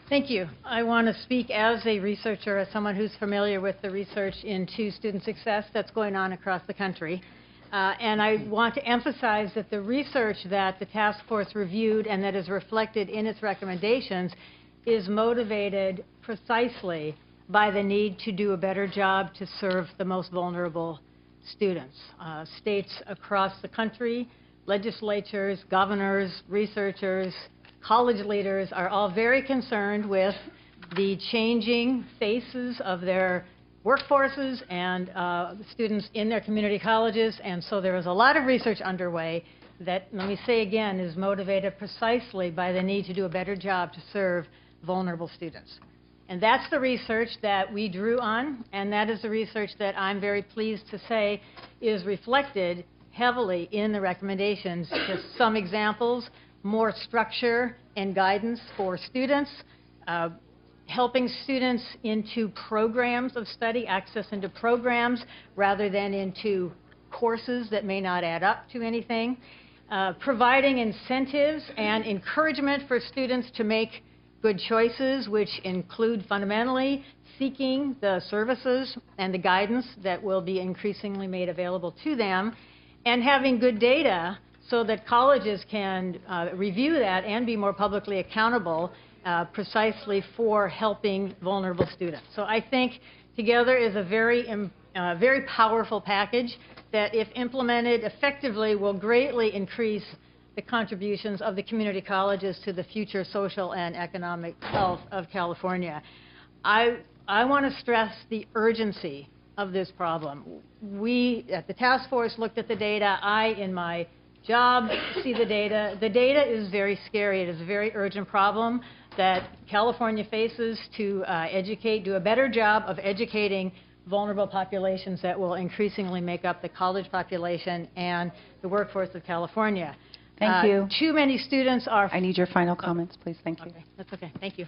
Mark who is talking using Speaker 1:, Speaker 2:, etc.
Speaker 1: Thank you. I want to speak as a researcher, as someone who's familiar with the research into student success that's going on across the country. And I want to emphasize that the research that the task force reviewed and that is reflected in its recommendations is motivated precisely by the need to do a better job to serve the most vulnerable students. States across the country, legislatures, governors, researchers, college leaders are all very concerned with the changing faces of their workforces and students in their community colleges, and so there is a lot of research underway that, let me say again, is motivated precisely by the need to do a better job to serve vulnerable students. And that's the research that we drew on, and that is the research that I'm very pleased to say is reflected heavily in the recommendations. Just some examples: more structure and guidance for students, helping students into programs of study, access into programs rather than into courses that may not add up to anything, providing incentives and encouragement for students to make good choices, which include fundamentally seeking the services and the guidance that will be increasingly made available to them, and having good data so that colleges can review that and be more publicly accountable precisely for helping vulnerable students. So I think together is a very powerful package that, if implemented effectively, will greatly increase the contributions of the community colleges to the future social and economic health of California. I want to stress the urgency of this problem. We at the task force looked at the data. I, in my job, see the data. The data is very scary. It is a very urgent problem that California faces to do a better job of educating vulnerable populations that will increasingly make up the college population and the workforce of California.
Speaker 2: Thank you.
Speaker 1: Too many students are...
Speaker 2: I need your final comments, please. Thank you.
Speaker 1: Okay, that's okay. Thank you.